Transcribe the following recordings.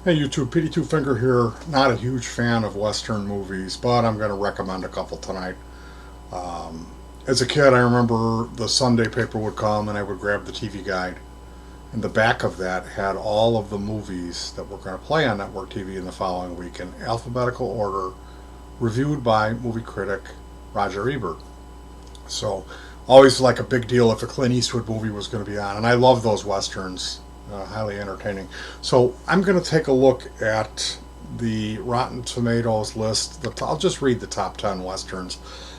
Hey YouTube, Petey Two Finger here. Not a huge fan of Western movies, but I'm going to recommend a couple tonight. Um, as a kid, I remember the Sunday paper would come and I would grab the TV guide. And the back of that had all of the movies that were going to play on network TV in the following week in alphabetical order, reviewed by movie critic Roger Ebert. So, always like a big deal if a Clint Eastwood movie was going to be on. And I love those Westerns, highly entertaining. So, I'm going to take a look at the Rotten Tomatoes list. I'll just read the top 10 Westerns.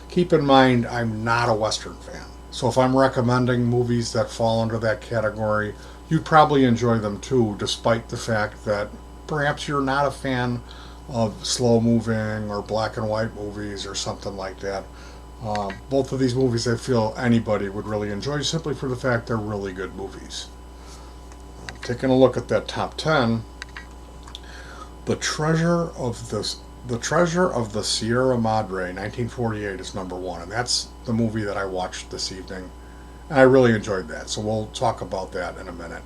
Keep in mind, I'm not a Western fan. So, if I'm recommending movies that fall under that category, you'd probably enjoy them too, despite the fact that perhaps you're not a fan of slow moving or black and white movies or something like that. Both of these movies I feel anybody would really enjoy simply for the fact they're really good movies. Taking a look at that top 10, The Treasure of the Treasure of the Sierra Madre 1948 is number 1, and that's the movie that I watched this evening. And I really enjoyed that, so we'll talk about that in a minute.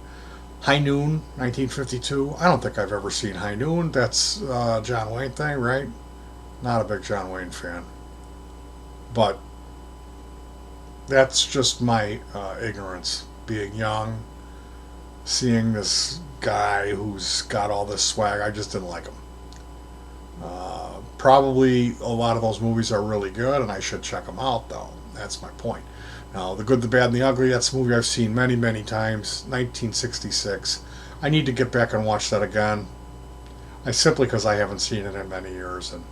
High Noon 1952. I don't think I've ever seen High Noon. That's John Wayne thing, right? Not a big John Wayne fan. But that's just my ignorance. Being young, seeing this guy who's got all this swag, I just didn't like him. Probably a lot of those movies are really good, and I should check them out, though. That's my point. Now, The Good, the Bad, and the Ugly, that's a movie I've seen many, many times. 1966. I need to get back and watch that again. I simply because I haven't seen it in many years, and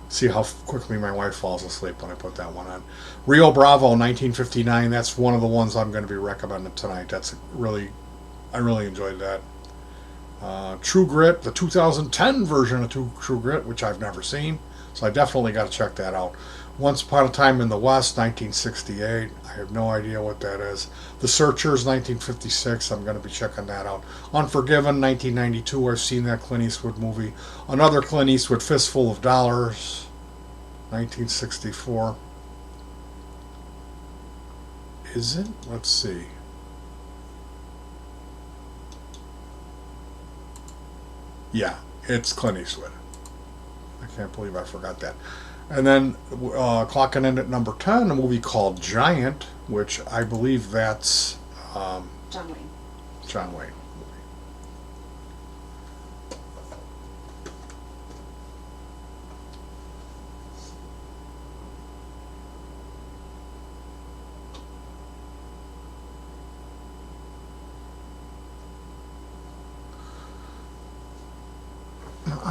see how quickly my wife falls asleep when I put that one on. Rio Bravo, 1959. That's one of the ones I'm going to be recommending tonight. I really enjoyed that. True Grit, the 2010 version of True Grit, which I've never seen, so I definitely got to check that out. Once Upon a Time in the West, 1968. I have no idea what that is. The Searchers, 1956. I'm going to be checking that out. Unforgiven, 1992. I've seen that Clint Eastwood movie. Another Clint Eastwood, Fistful of Dollars, 1964. Is it? Let's see. Yeah, it's Clint Eastwood. I can't believe I forgot that. And then clocking in at number 10, a movie called Giant, which I believe that's John Wayne. John Wayne.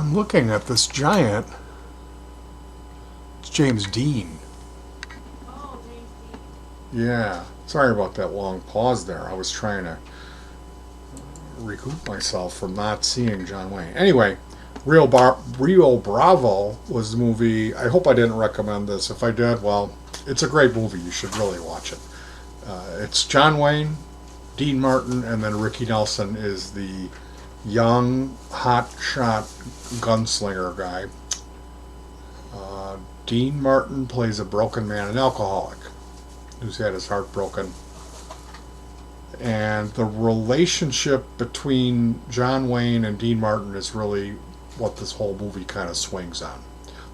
I'm looking at this Giant. It's James Dean. Oh, James Yeah. Sorry about that long pause there. I was trying to recoup myself from not seeing John Wayne. Anyway, Rio Bravo was the movie. I hope I didn't recommend this. If I did, well, it's a great movie. You should really watch it. It's John Wayne, Dean Martin, and then Ricky Nelson is the young, hot-shot gunslinger guy. Dean Martin plays a broken man, an alcoholic, who's had his heart broken. And the relationship between John Wayne and Dean Martin is really what this whole movie kind of swings on.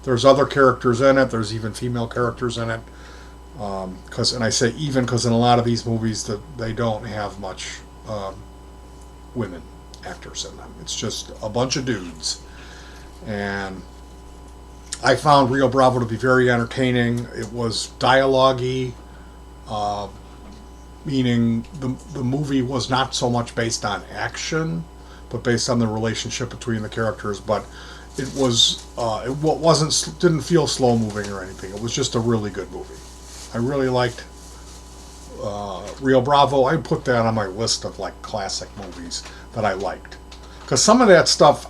There's other characters in it. There's even female characters in it. And I say even because in a lot of these movies that they don't have much women actors in them. It's just a bunch of dudes. And I found Rio Bravo to be very entertaining. It was dialogue-y, uh, meaning the movie was not so much based on action, but based on the relationship between the characters. But it wasn't didn't feel slow moving or anything. It was just a really good movie. I really liked Rio Bravo. I put that on my list of like classic movies that I liked because some of that stuff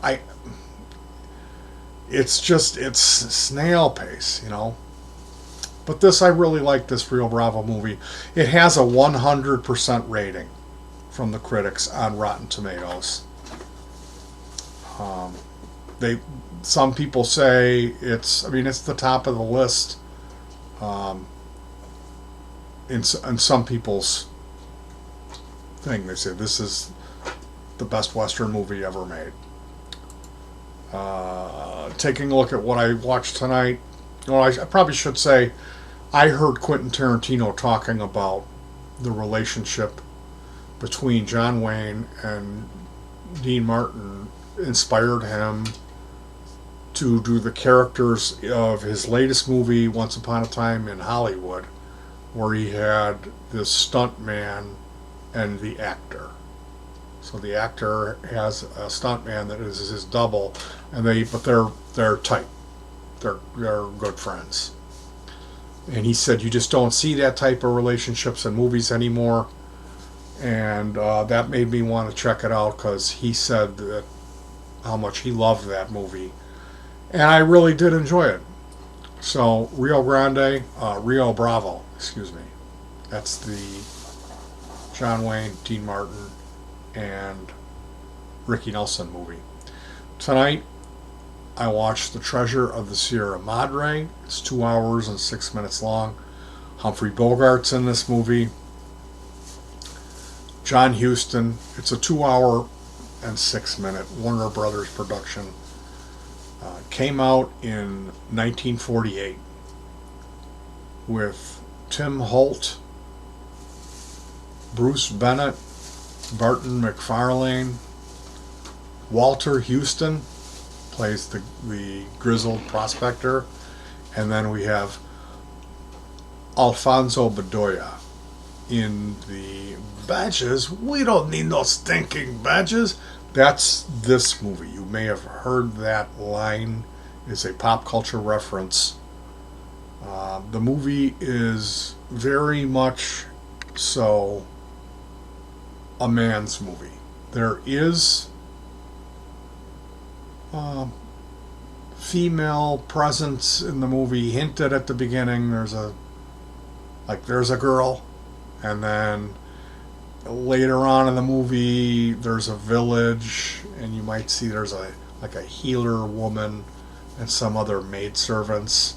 it's snail pace, you know. But this I really like this Rio Bravo movie. It has a 100% rating from the critics on Rotten Tomatoes. Um, they some people say it's the top of the list. Um, in some people's thing, they say this is the best Western movie ever made. Taking a look at what I watched tonight, well, I probably should say I heard Quentin Tarantino talking about the relationship between John Wayne and Dean Martin inspired him to do the characters of his latest movie, Once Upon a Time in Hollywood, where he had this stunt man and the actor. So the actor has a stuntman that is his double, and they're tight. They're good friends. And he said you just don't see that type of relationships in movies anymore. And that made me want to check it out because he said that how much he loved that movie, and I really did enjoy it. So Rio Bravo, excuse me. That's the John Wayne, Dean Martin, and Ricky Nelson movie. Tonight, I watched The Treasure of the Sierra Madre. It's 2 hours and 6 minutes long. Humphrey Bogart's in this movie. John Huston. It's a 2 hour and 6 minute Warner Brothers production. Came out in 1948 with Tim Holt, Bruce Bennett, Barton McFarlane, Walter Houston plays the grizzled prospector, and then we have Alfonso Bedoya in the badges. We don't need no stinking badges. That's this movie. You may have heard that line. It's a pop culture reference. The movie is very much so a man's movie. There is female presence in the movie hinted at the beginning. There's a girl, and then later on in the movie there's a village, and you might see there's a healer woman and some other maidservants.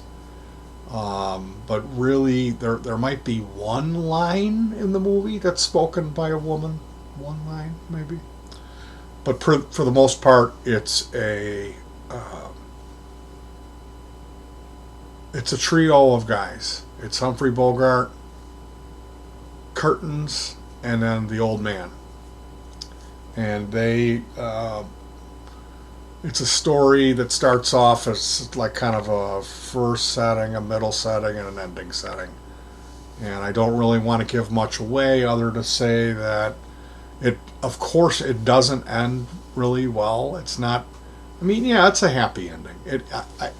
But really, there might be one line in the movie that's spoken by a woman. One line, maybe. But for the most part, it's a trio of guys. It's Humphrey Bogart, Curtains, and then the old man. And it's a story that starts off as like kind of a first setting, a middle setting, and an ending setting. And I don't really want to give much away other to say that of course it doesn't end really well. It's not, I mean, yeah, it's a happy ending. It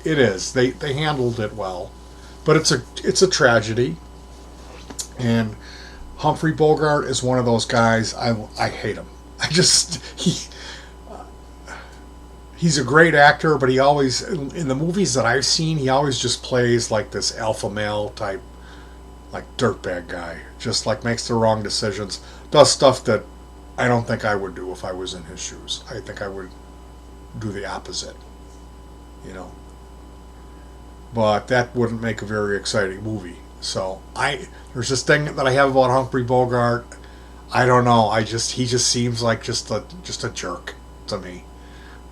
is. They handled it well. But it's a tragedy. And Humphrey Bogart is one of those guys. I hate him. He's a great actor, but he always, in the movies that I've seen, he always just plays like this alpha male type, like dirtbag guy. Just like makes the wrong decisions, does stuff that I don't think I would do if I was in his shoes. I think I would do the opposite, But that wouldn't make a very exciting movie. So there's this thing that I have about Humphrey Bogart. I don't know. He just seems like just a jerk to me.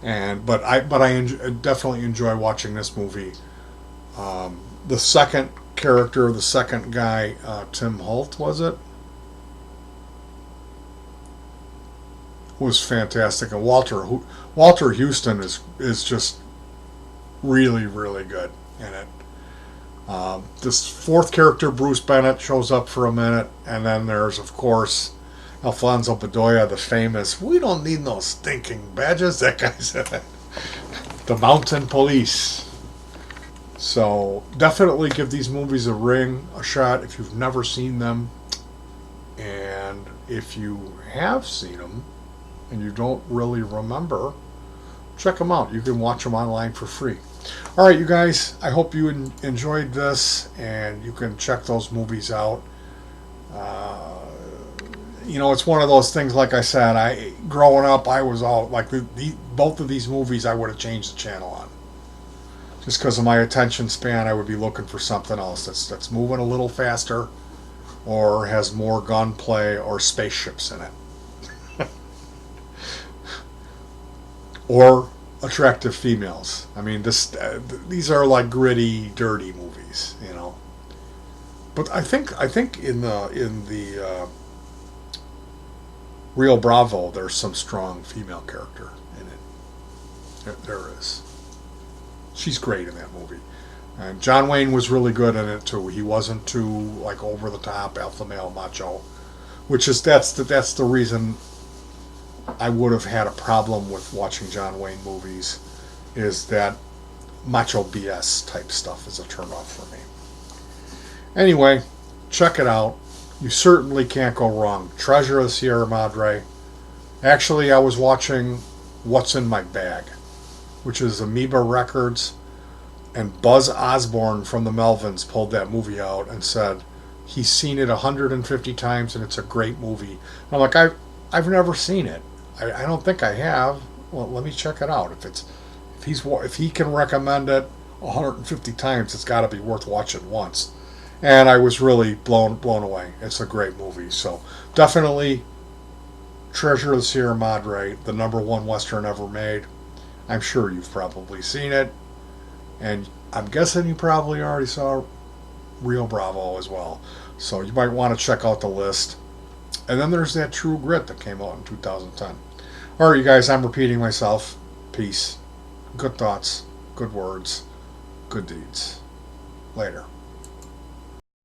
But I definitely enjoy watching this movie. The second character, the second guy, Tim Holt, was it? Was fantastic, and Walter Houston is just really, really good in it. This fourth character, Bruce Bennett, shows up for a minute, and then there's, of course, Alfonso Bedoya, the famous, we don't need no stinking badges, that guy said. The Mountain Police. So definitely give these movies a shot if you've never seen them. And if you have seen them and you don't really remember, check them out. You can watch them online for free. All right, you guys, I hope you enjoyed this, and you can check those movies out. It's one of those things, like I said, growing up, I was all like, both of these movies I would have changed the channel on. Just because of my attention span, I would be looking for something else that's moving a little faster or has more gunplay or spaceships in it. Or attractive females. I mean, these are like gritty, dirty movies, you know. But I think in the Rio Bravo, there's some strong female character in it. There is. She's great in that movie. And John Wayne was really good in it too. He wasn't too like over the top alpha male macho, which is that's the reason I would have had a problem with watching John Wayne movies, is that macho BS type stuff is a turnoff for me. Anyway, check it out. You certainly can't go wrong. Treasure of the Sierra Madre. Actually, I was watching What's in My Bag, which is Amoeba Records, and Buzz Osborne from the Melvins pulled that movie out and said he's seen it 150 times and it's a great movie. And I'm like, I've never seen it. I don't think I have. Well, let me check it out. If he can recommend it 150 times, it's got to be worth watching once. And I was really blown away. It's a great movie. So definitely Treasure of the Sierra Madre, the #1 Western ever made. I'm sure you've probably seen it. And I'm guessing you probably already saw Rio Bravo as well. So you might want to check out the list. And then there's that True Grit that came out in 2010. All right, you guys, I'm repeating myself. Peace. Good thoughts, good words, good deeds. Later.